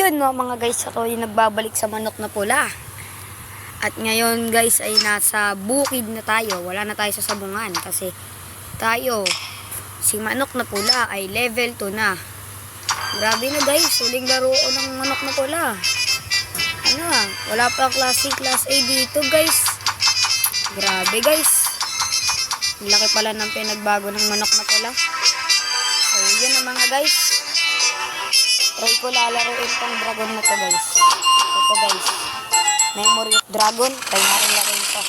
yun mga guys, ako yung nagbabalik sa manok na pula. At ngayon guys ay nasa bukid na tayo. Wala na tayo sa sabungan kasi tayo, si manok na pula ay level 2 na. Grabe na guys, huling laro ko ng manok na pula. Ano, wala pa class A dito guys. Grabe guys. Laki pala ng pinagbago ng manok na pula. So yun na mga guys. Try ko lalaroin tong dragon na to guys. Ito guys. Memory of dragon. Try natin laruin to.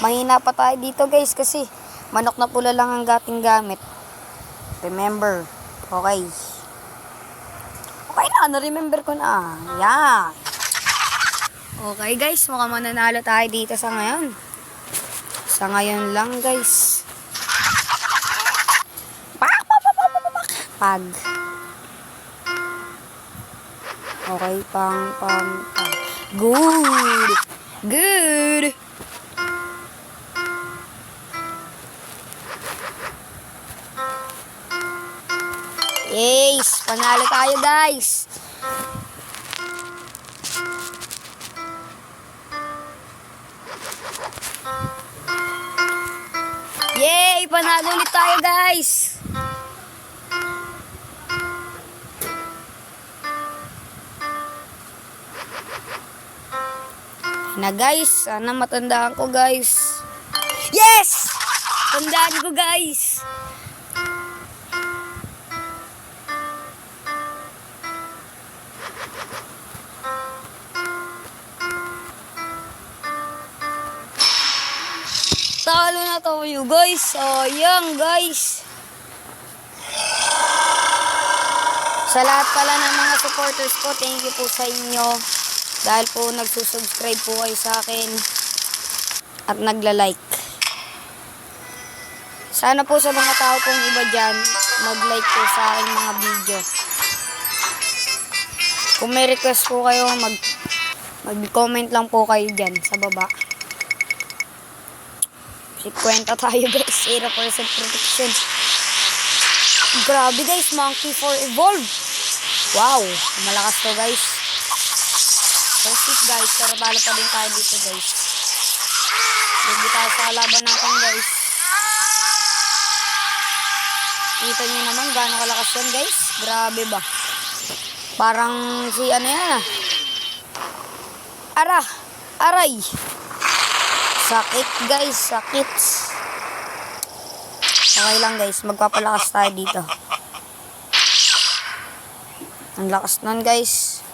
Mahina pa tayo dito guys kasi manok na pula lang ang gating gamit. Remember. Okay. Okay na. Na-remember ko na. Yan. Okay guys. Mukhang mananalo tayo dito sa ngayon. Sa ngayon lang guys. Pag. Okay, pang. Good. Good. Yes, panalo tayo guys. Yay, panalo ulit tayo guys. Na guys, sana matandaan ko guys. Yes! Tandaan ko guys. Talo na to you guys. Sayang guys. Sa lahat pala ng mga supporters ko, thank you po sa inyo. Dahil po nagsusubscribe po kayo sa akin at nagla-like. Sana po sa mga tao pong iba dyan, mag-like po sa aking mga video. Kung may request po kayo, mag-comment lang po kayo dyan sa baba. 50 tayo guys, 0% protection. Grabe guys, Monkey 4 Evolve. Wow, malakas to guys. First hit guys, pero talo pa din tayo dito guys. Hindi tayo sa kalaban natin guys. Kita nyo naman gaano kalakas yan guys. Grabe ba? Parang si ano yan ah. Aray. Sakit guys, sakit. Okay lang guys, magpapalakas tayo dito. Ang lakas nun guys.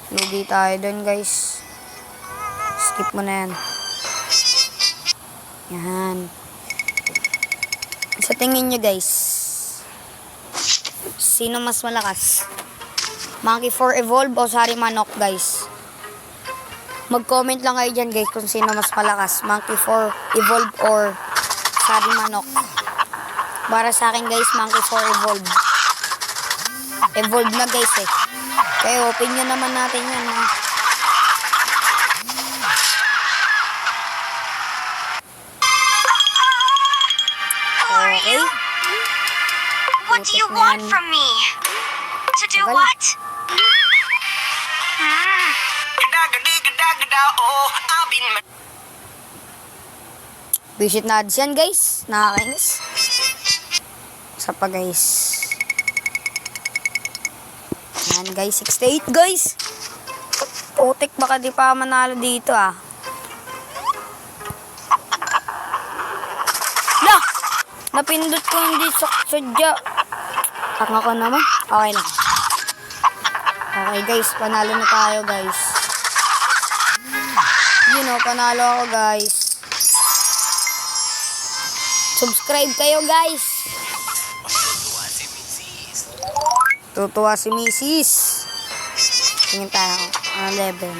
Lugi tayo dun guys. Skip mo na yan. Yan. Sa tingin nyo guys, sino mas malakas? Monkey 4 Evolve o Sari Manok guys? Mag-comment lang kayo dyan guys kung sino mas malakas, Monkey 4 Evolve or Sari Manok. Para sa akin guys, Monkey 4 Evolve. Evolve na guys eh. Kaya opinion naman natin yan ha. Okay. What do you want from me? To do what? Visit na ads yan guys. Nakakainis. Isa pa guys. Yan guys, 68 guys. Putik, baka di pa manalo dito ah. Lah! Napindot ko hindi sadya. Tanga ko naman. Okay lang. Okay guys, panalo na tayo guys. You know, panalo ako guys. Subscribe kayo guys. Tutuwa si Mrs. Tingin tayo. Level.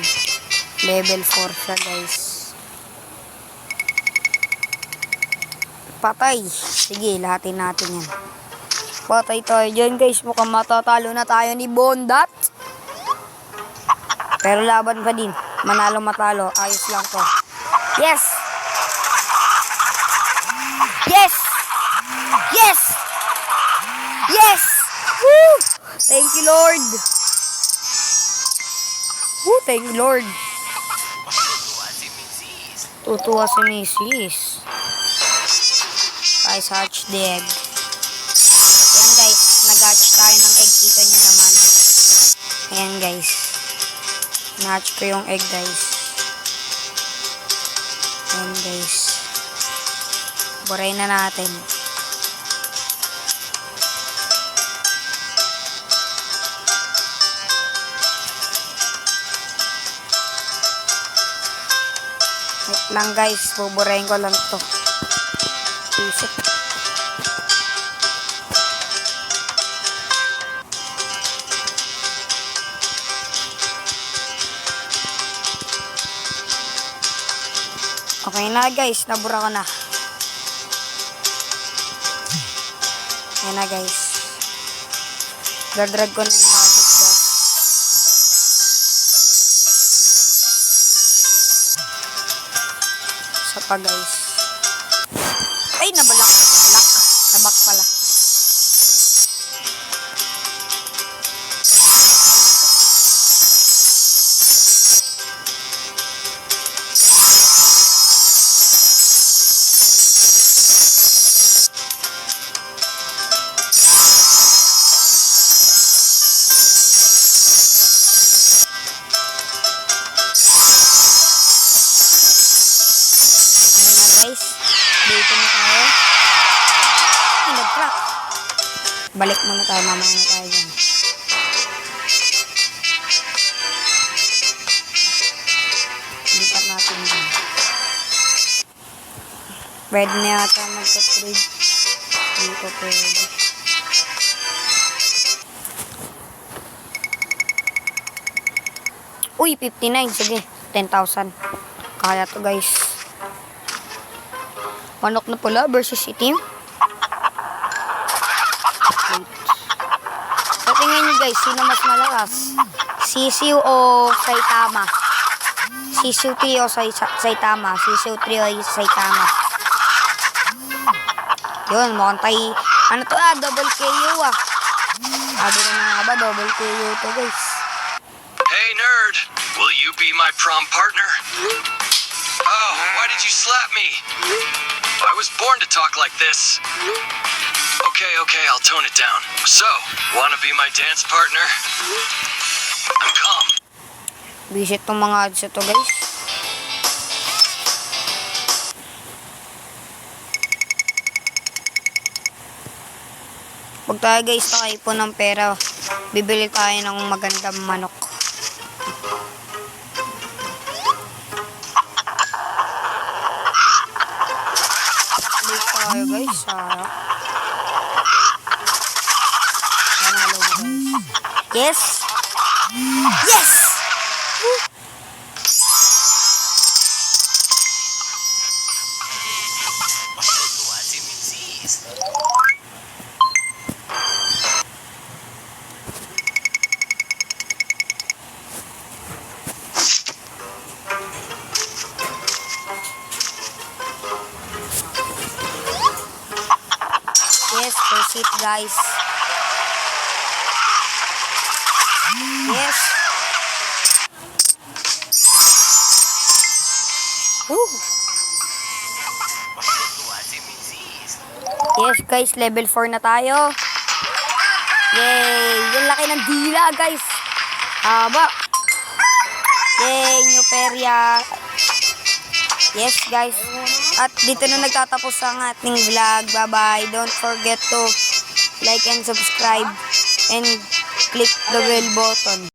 Level 4 siya guys. Patay. Sige, lahatin natin yan. Patay tayo dyan guys. Mukhang matatalo na tayo ni Bondat. Pero laban pa din. Manalo matalo. Ayos lang to. Yes! Yes! Yes! Yes! Woo! Thank you, Lord. Oh, thank you, Lord. Tutuwa si Mrs. Guys, hatch the egg. Ayan guys, nag-hatch tayo ng egg. Kita nyo naman. Ayan guys. Na-hatch ko yung egg guys. Ayan guys. Buray na natin. Wait lang guys, buburayin ko lang to. Isip. Okay na guys, nabura ko na. Ayan na guys. Drag ko na yung magic dust. Isa pa guys. Ay, nabalak. Nabak pala. Guys, dito na tayo. Ay, nag-crack. Balik muna tayo, mamaya na tayo dyan. Lipat natin dyan. Pwede na yata magka-trade. Hindi ko pwede. Uy, 59. Sige, 10,000. Kaya to guys. Manok na pula versus itim. Sa tingin nyo guys, sino mas malakas? Sisiw o Saitama? Sisiw 3 o Saitama? Sisiw 3 o Saitama? Yun, mukhang tayo. Ano to double KO Sabi ko na nga ba, double KO to guys. Hey nerd, will you be my prom partner? Oh, why did you slap me? I was born to talk like this. Okay, I'll tone it down. So, wanna be my dance partner? I'm calm. Visit tong mga ads ito guys. Pag tayo guys nakaipon ng pera, bibili tayo ng magandang manok. Balik tayo guys. Hello guys. Yes! Yes! Woo! Yes, proceed guys. Yes. Woo. Yes guys, level 4 na tayo. Yay! Yung laki ng dila guys. Haba. Yay! New perya. Yes guys. At dito na nagtatapos ang ating vlog. Bye bye. Don't forget to like and subscribe and click the bell button.